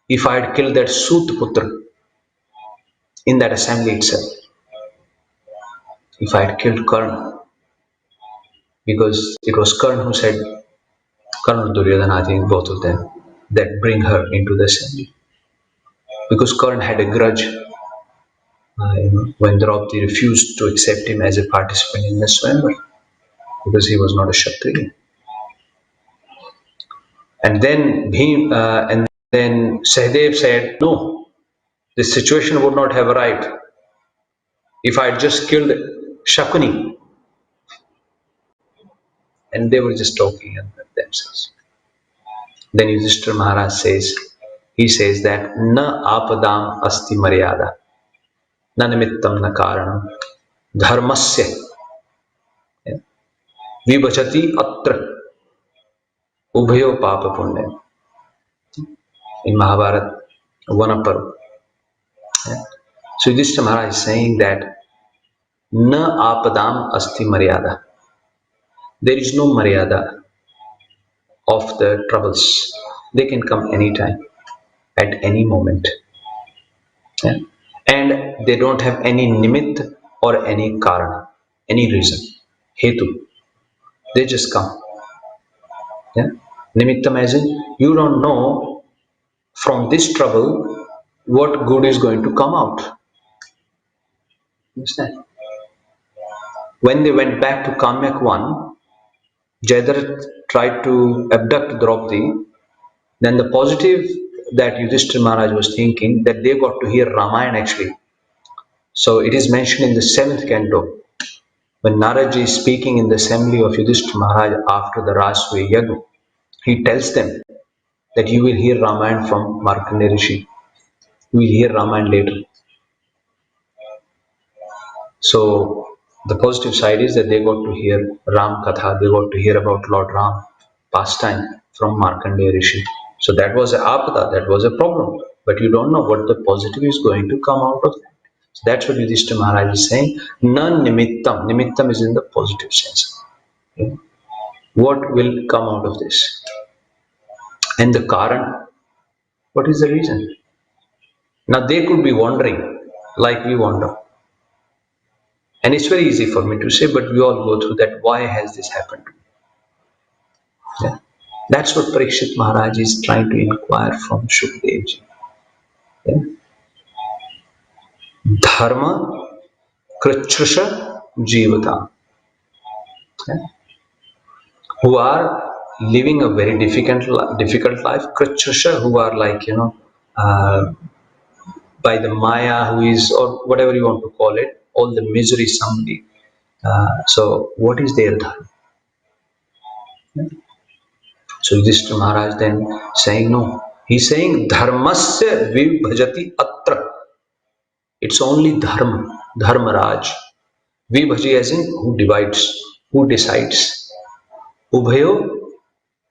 Speaker 1: if I had killed that Sutputra in that assembly itself. If I had killed Karna, because it was Karna who said, Karna or Duryodhana, I think both of them, that bring her into the assembly. Because Karna had a grudge when Draupadi refused to accept him as a participant in the Swayamvar, because he was not a Kshatriya. And then Sahadev said, no, this situation would not have arrived if I had just killed Shakuni. And they were just talking themselves. Then Yudhishthira Maharaj says that na apadam asti maryada, na nimittam na karanam, dharmasya vibhajati atra ubhayo papa punya. In Mahabharata, Vanaparva. So Yudhishthira Maharaj is saying that na apadam asti maryada. There is no maryada of the troubles. They can come anytime, at any moment. Yeah? And they don't have any nimit or any karana, any reason, hetu. They just come. Yeah? Nimittam as in, you don't know from this trouble what good is going to come out. Understand? When they went back to Kamyak 1, Jayadratha tried to abduct Draupadi. Then the positive that Yudhishthira Maharaj was thinking, that they got to hear Ramayana actually. So it is mentioned in the 7th canto, when Naraji is speaking in the assembly of Yudhishthira Maharaj after the Rajasuya Yagna, he tells them that you will hear Ramayana from Markandeya Rishi. You will hear Ramayana later. So the positive side is that they got to hear Ram Katha, they got to hear about Lord Ram pastime from Markandeya Rishi. So that was a apada, that was a problem. But you don't know what the positive is going to come out of that. So that's what Yudhishthira Maharaj is saying. Na nimittam. Nimittam is in the positive sense. Okay? What will come out of this? And the karan, what is the reason? Now they could be wondering, like we wonder. And it's very easy for me to say, but we all go through that. Why has this happened? Yeah. That's what Parikshit Maharaj is trying to inquire from Shukdev ji. Yeah. Dharma Kritrasha Jivata. Yeah. Who are living a very difficult life. Kritrasha, who are like, by the Maya, who is, or whatever you want to call it, all the misery somebody. So what is their dharma? Yeah. So Yudhishthira Maharaj then saying no. He's saying dharmasya vibhajati atra. It's only dharma, dharmaraj. Vibhaji as in who divides, who decides. Ubhayo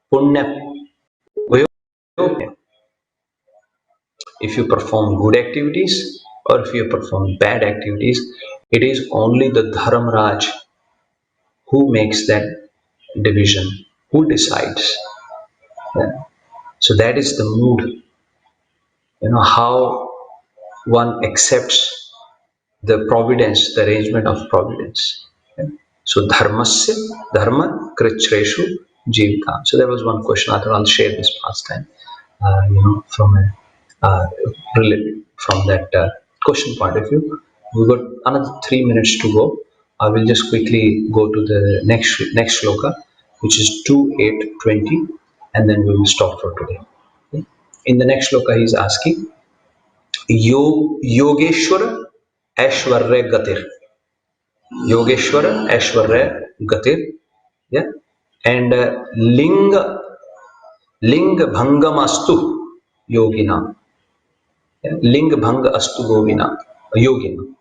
Speaker 1: punya. Ubhayo punya. If you perform good activities or if you perform bad activities, it is only the dharmaraj who makes that division, who decides. Yeah. So that is the mood, how one accepts the providence, the arrangement of providence. Yeah. So dharmasya, dharma krichreshu jivita. So there was one question, I thought I'll share this past time, from that question point of view. We've got another 3 minutes to go. I will just quickly go to the next shloka, which is 2.8.20, and then we will stop for today. Okay. In the next shloka, he is asking, Yogeshwara Aishwarya Gatir. Yogeshwara, Aishwarya, Gatir, yeah, and Ling Bhangamastu Yogina. Yeah? Ling Bhanga Astu Yogina.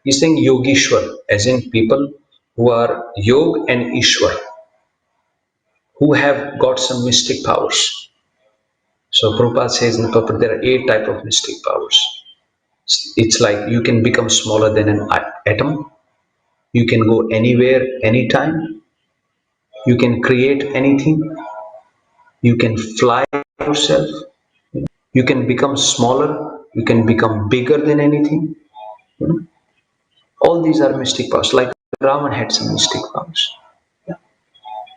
Speaker 1: He's saying Yogeshwar, as in people who are Yog and Ishwar, who have got some mystic powers. So Prabhupada says in the Prabhupada, there are 8 types of mystic powers. It's like you can become smaller than an atom. You can go anywhere, anytime. You can create anything. You can fly yourself. You can become smaller. You can become bigger than anything. All these are mystic powers. Like Ravan had some mystic powers.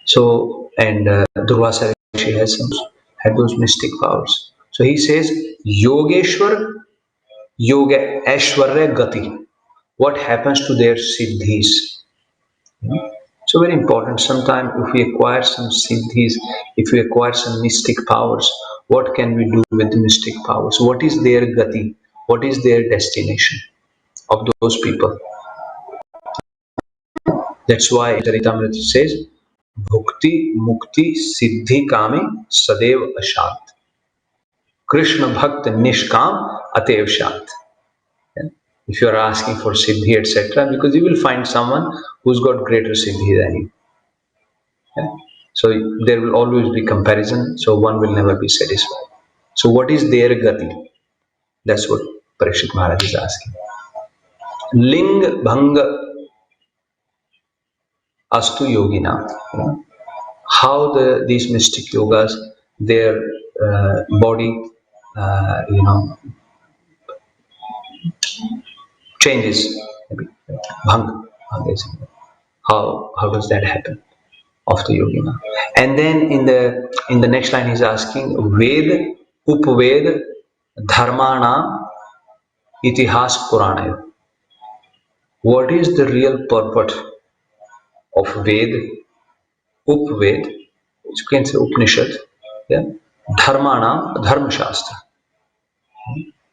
Speaker 1: So, and Durvasa Rishi had those mystic powers. So he says, Yogeshwar, Yoga, Aishwarya Gati. What happens to their siddhis? So very important. Sometimes if we acquire some siddhis, if we acquire some mystic powers, what can we do with the mystic powers? What is their gati? What is their destination of those people? That's why Charitamrita says, Bhukti, Mukti, Siddhi Kame, Sadev Ashant. Krishna Bhakt Nishkam Atev Shant. Yeah? If you are asking for Siddhi, etc., because you will find someone who's got greater Siddhi than you. Yeah? So there will always be comparison, so one will never be satisfied. So what is their gati? That's what Parikshit Maharaj is asking. Ling Bhanga Astu Yogina. How these mystic yogas, their body, changes. Maybe Bhang is how does that happen of the yogina? And then in the next line he's asking Ved, Upved, Dharmana, Itihas Purana. What is the real purport of Ved, Upved, which you can say Upanishad, yeah? Dharmana, Dharma Shastra.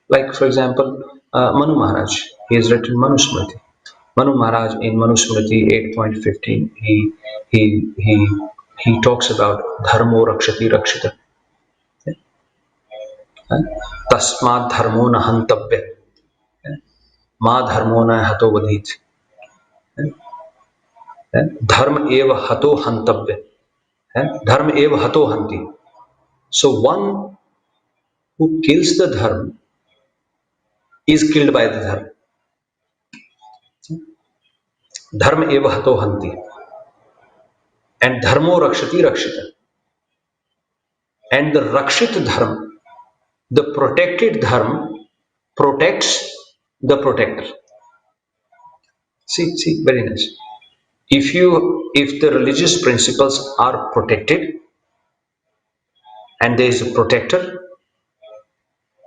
Speaker 1: Like for example, Manu Maharaj, he has written Manusmriti. Manu Maharaj in Manusmriti 8.15, he talks about Dharmo Rakshati Rakshita. Tasmad Dharmo na Hantavya. Ma Dharmo na Hato Vadhit. Dharma eva Hato Hantavya. Dharma eva Hato Hanti. So one who kills the Dharma is killed by the Dharma. Dharma eva Hato Hanti. And Dharmo Rakshati Rakshita. And the Rakshit Dharma, the protected Dharma, protects the protector. See, very nice. If the religious principles are protected and there is a protector,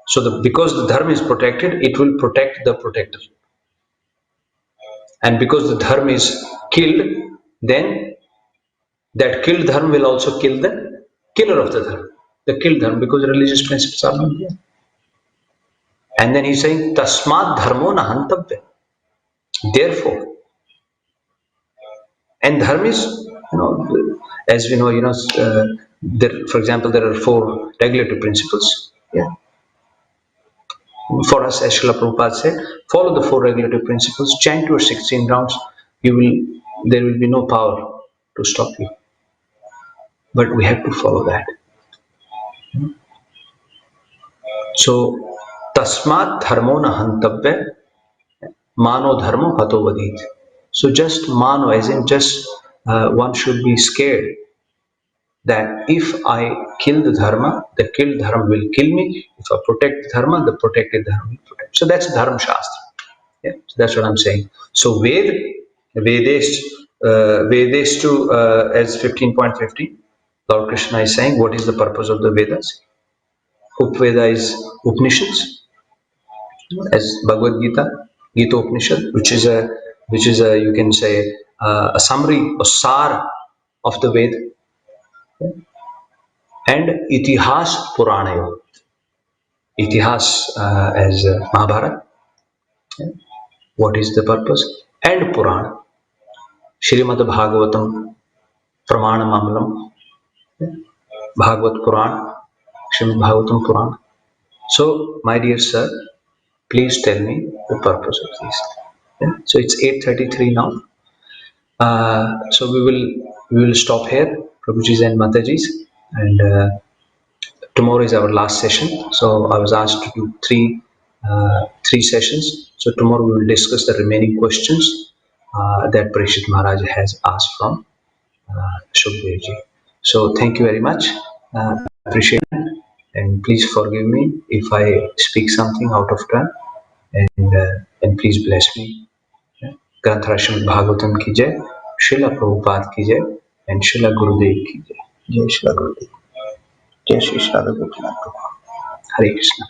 Speaker 1: so because the dharma is protected, it will protect the protector. And because the dharma is killed, then that killed dharma will also kill the killer of the dharma. The killed dharma, because the religious principles are not there. And then he's saying, Tasmad dharmo na hantavya. Therefore, and dharma is, as we know, there, for example, there are 4 regulatory principles. Yeah. For us, as Srila Prabhupada said, follow the 4 regulatory principles, chant your 16 rounds, there will be no power to stop you. But we have to follow that. So, Tasmat Dharmo na Hantavya, Mano Dharmo Hato Vadit. So just Mano, as in just one should be scared that if I kill the Dharma, the killed Dharma will kill me. If I protect the Dharma, the protected Dharma will protect. So that's Dharma Shastra. Yeah, so that's what I'm saying. So Vedestu, as 15.50, Lord Krishna is saying, what is the purpose of the Vedas? Upveda is Upanishads, as Bhagavad Gita, Gita Upanishad, which is a you can say a summary or sar of the Ved, and Itihas Purana. Itihas as Mahabharata. What is the purpose? And Purana. Srimad Bhagavatam Pramana Mamlam, Bhagavat Puran, Srimad Bhagavatam Puran. So, my dear sir, please tell me the purpose of this. Yeah? So it's 8:33 now. So we will stop here, Prabhuji's and Mataji's, and tomorrow is our last session. So I was asked to do three sessions. So tomorrow we will discuss the remaining questions that Parishit Maharaj has asked from Shukdev. So thank you very much. Appreciate it, and please forgive me if I speak something out of turn, and please bless me. ग्रंथ श्रीमद् भागवतम की जय, श्रील प्रभुपाद की जय, and Srila गुरुदेव की जय. जय श्री गुरुदेव, जय श्री राधा गोपीनाथ प्रभु. हरे कृष्ण.